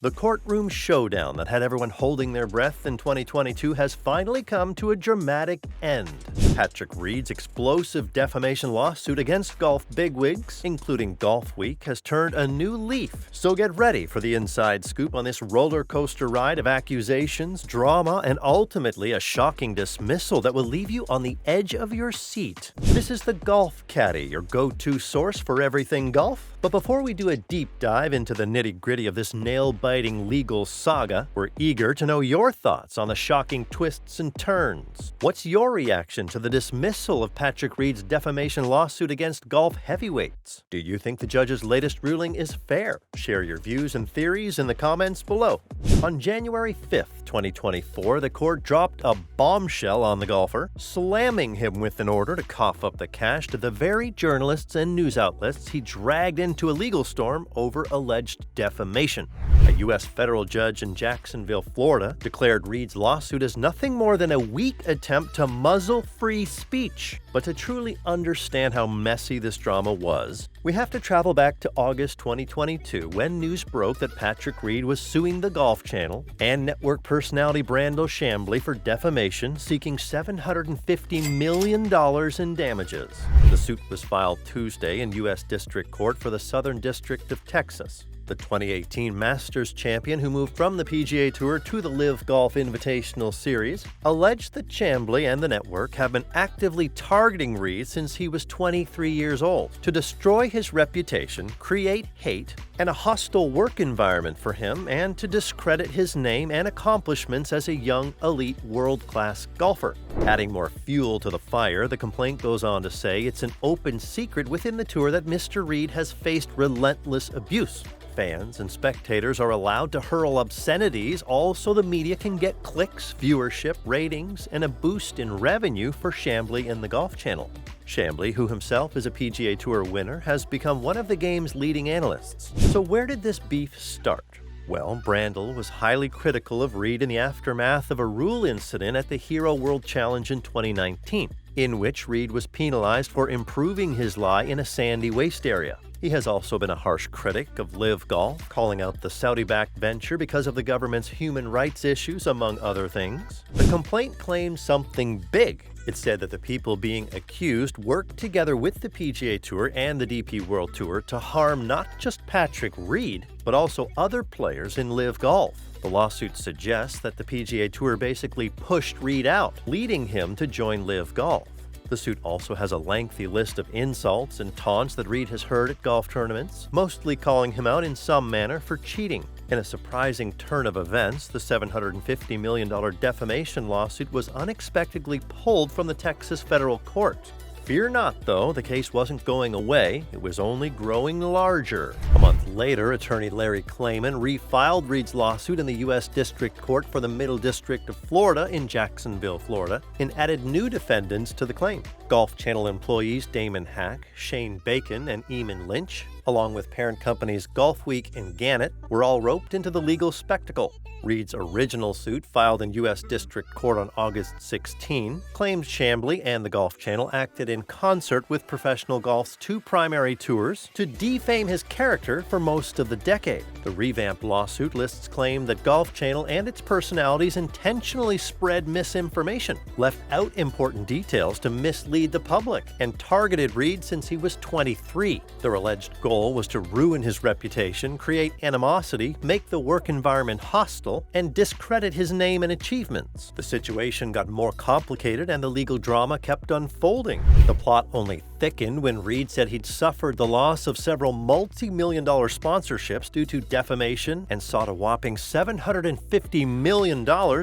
The courtroom showdown that had everyone holding their breath in 2022 has finally come to a dramatic end. Patrick Reed's explosive defamation lawsuit against golf bigwigs, including Golf Week, has turned a new leaf. So get ready for the inside scoop on this roller coaster ride of accusations, drama, and ultimately a shocking dismissal that will leave you on the edge of your seat. This is the Golf Caddy, your go-to source for everything golf. But before we do a deep dive into the nitty-gritty of this nail-biting legal saga, we're eager to know your thoughts on the shocking twists and turns. What's your reaction to the dismissal of Patrick Reed's defamation lawsuit against golf heavyweights? Do you think the judge's latest ruling is fair? Share your views and theories in the comments below. On January 5th, 2024, the court dropped a bombshell on the golfer, slamming him with an order to cough up the cash to the very journalists and news outlets he dragged into a legal storm over alleged defamation. A U.S. federal judge in Jacksonville, Florida, declared Reed's lawsuit as nothing more than a weak attempt to muzzle free speech. But to truly understand how messy this drama was, we have to travel back to August 2022 when news broke that Patrick Reed was suing the Golf Channel and network personality brand 𝗚𝗍𝗍𝗆 for defamation, seeking $750 million in damages. The suit was filed Tuesday in U.S. District Court for the Southern District of Texas. The 2018 Masters champion, who moved from the PGA Tour to the LIV Golf Invitational Series, alleged that 𝗚𝗍𝗍𝗆 and the network have been actively targeting Reed since he was 23 years old to destroy his reputation, create hate, and a hostile work environment for him, and to discredit his name and accomplishments as a young, elite, world-class golfer. Adding more fuel to the fire, the complaint goes on to say it's an open secret within the tour that Mr. Reed has faced relentless abuse. Fans and spectators are allowed to hurl obscenities, all so the media can get clicks, viewership, ratings, and a boost in revenue for 𝗚𝗍𝗍𝗆 and the Golf Channel. 𝗚𝗍𝗍𝗆, who himself is a PGA Tour winner, has become one of the game's leading analysts. So where did this beef start? Well, Brandel was highly critical of Reed in the aftermath of a rule incident at the Hero World Challenge in 2019, in which Reed was penalized for improving his lie in a sandy waste area. He has also been a harsh critic of LIV Golf, calling out the Saudi-backed venture because of the government's human rights issues, among other things. The complaint claimed something big. It said that the people being accused worked together with the PGA Tour and the DP World Tour to harm not just Patrick Reed, but also other players in LIV Golf. The lawsuit suggests that the PGA Tour basically pushed Reed out, leading him to join LIV Golf. The suit also has a lengthy list of insults and taunts that Reed has heard at golf tournaments, mostly calling him out in some manner for cheating. In a surprising turn of events, the $750 million defamation lawsuit was unexpectedly pulled from the Texas federal court. Fear not, though, the case wasn't going away, it was only growing larger. A month later, attorney 𝗚𝗍𝗍𝗆 refiled Reed's lawsuit in the U.S. District Court for the Middle District of Florida in Jacksonville, Florida, and added new defendants to the claim. Golf Channel employees Damon Hack, Shane Bacon, and Eamon Lynch, along with parent companies Golf Week and Gannett, were all roped into the legal spectacle. Reed's original suit, filed in U.S. District Court on August 16, claimed 𝗚𝗍𝗍𝗆 and the Golf Channel acted in concert with professional golf's two primary tours to defame his character for most of the decade. The revamped lawsuit lists claim that Golf Channel and its personalities intentionally spread misinformation, left out important details to mislead the public, and targeted Reed since he was 23. Their alleged goal was to ruin his reputation, create animosity, make the work environment hostile, and discredit his name and achievements. The situation got more complicated and the legal drama kept unfolding. The plot only thickened when Reed said he'd suffered the loss of several multi-million-dollar sponsorships due to defamation and sought a whopping $750 million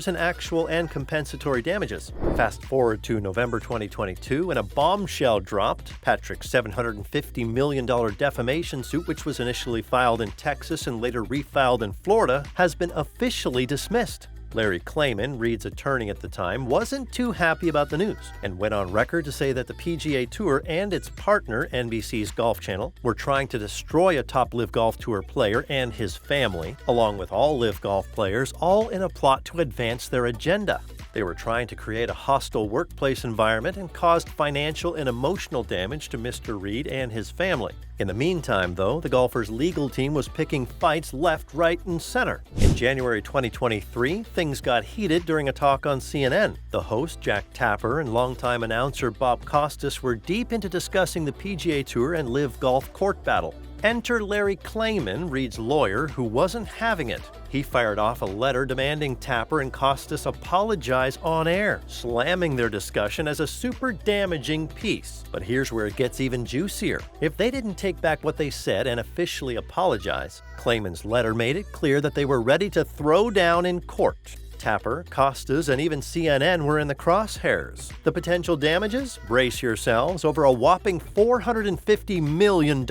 in actual and compensatory damages. Fast forward to November 2022 and a bombshell dropped. Patrick's $750 million defamation suit, which was initially filed in Texas and later refiled in Florida, has been officially dismissed. 𝗚𝗍𝗍𝗆, Reed's attorney at the time, wasn't too happy about the news and went on record to say that the PGA Tour and its partner, NBC's Golf Channel, were trying to destroy a top LIV Golf Tour player and his family, along with all LIV Golf players, all in a plot to advance their agenda. They were trying to create a hostile workplace environment and caused financial and emotional damage to Mr. Reed and his family. In the meantime, though, the golfer's legal team was picking fights left, right, and center. In January 2023, things got heated during a talk on CNN. The host, Jack Tapper, and longtime announcer Bob Costas were deep into discussing the PGA Tour and Live Golf court battle. Enter Larry Klayman, Reed's lawyer, who wasn't having it. He fired off a letter demanding Tapper and Costas apologize on air, slamming their discussion as a super damaging piece. But here's where it gets even juicier. If they didn't take back what they said and officially apologize, Klayman's letter made it clear that they were ready to throw down in court. Tapper, Costas, and even CNN were in the crosshairs. The potential damages? Brace yourselves, over a whopping $450 million.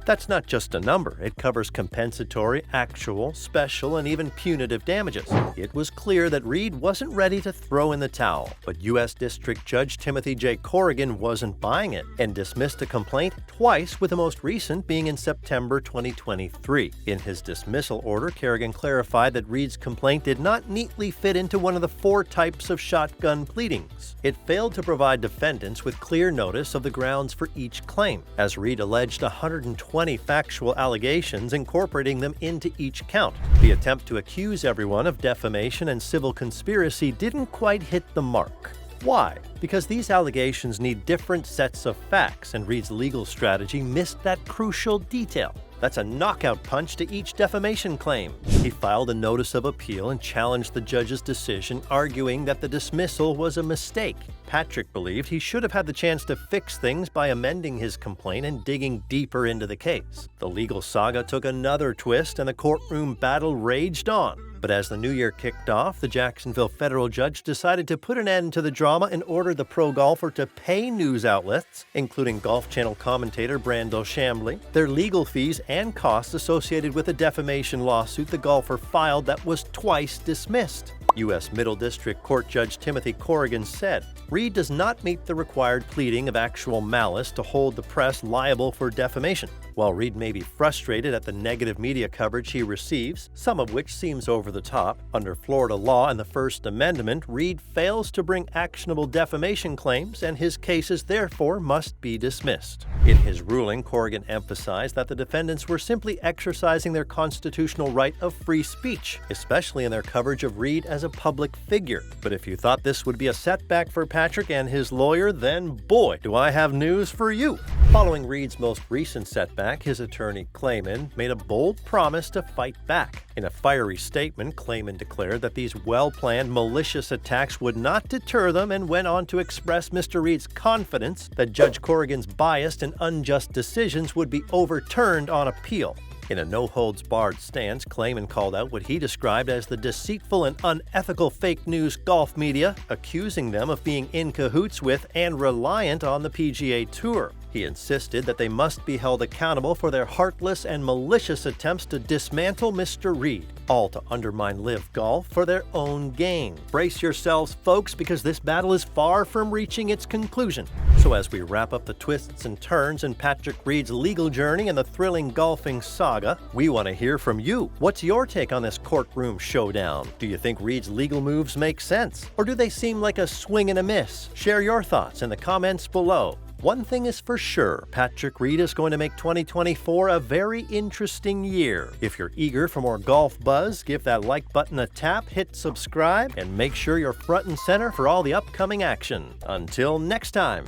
That's not just a number. It covers compensatory, actual, special, and even punitive damages. It was clear that Reed wasn't ready to throw in the towel, but U.S. District Judge Timothy J. Corrigan wasn't buying it and dismissed a complaint twice, with the most recent being in September 2023. In his dismissal order, Corrigan clarified that Reed's complaint did not neatly fit into one of the 4 types of shotgun pleadings. It failed to provide defendants with clear notice of the grounds for each claim, as Reed alleged 120 factual allegations, incorporating them into each count. The attempt to accuse everyone of defamation and civil conspiracy didn't quite hit the mark. Why? Because these allegations need different sets of facts, and Reed's legal strategy missed that crucial detail. That's a knockout punch to each defamation claim. He filed a notice of appeal and challenged the judge's decision, arguing that the dismissal was a mistake. Patrick believed he should have had the chance to fix things by amending his complaint and digging deeper into the case. The legal saga took another twist, and the courtroom battle raged on. But as the new year kicked off, the Jacksonville federal judge decided to put an end to the drama and ordered the pro golfer to pay news outlets, including Golf Channel commentator Brandel Chambly, their legal fees and costs associated with a defamation lawsuit the golfer filed that was twice dismissed. U.S. Middle District Court Judge Timothy Corrigan said, Reed does not meet the required pleading of actual malice to hold the press liable for defamation. While Reed may be frustrated at the negative media coverage he receives, some of which seems over the top, under Florida law and the First Amendment, Reed fails to bring actionable defamation claims, and his cases therefore must be dismissed. In his ruling, Corrigan emphasized that the defendants were simply exercising their constitutional right of free speech, especially in their coverage of Reed as a public figure. But if you thought this would be a setback for Patrick and his lawyer, then boy, do I have news for you. Following Reed's most recent setback, his attorney Klayman made a bold promise to fight back. In a fiery statement, Klayman declared that these well-planned, malicious attacks would not deter them, and went on to express Mr. Reed's confidence that Judge Corrigan's biased and unjust decisions would be overturned on appeal. In a no-holds-barred stance, Klayman called out what he described as the deceitful and unethical fake news golf media, accusing them of being in cahoots with and reliant on the PGA Tour. He insisted that they must be held accountable for their heartless and malicious attempts to dismantle Mr. Reed, all to undermine Live Golf for their own gain. Brace yourselves, folks, because this battle is far from reaching its conclusion. So as we wrap up the twists and turns in Patrick Reed's legal journey and the thrilling golfing saga, we want to hear from you. What's your take on this courtroom showdown? Do you think Reed's legal moves make sense? Or do they seem like a swing and a miss? Share your thoughts in the comments below. One thing is for sure, Patrick Reed is going to make 2024 a very interesting year. If you're eager for more golf buzz, give that like button a tap, hit subscribe, and make sure you're front and center for all the upcoming action. Until next time.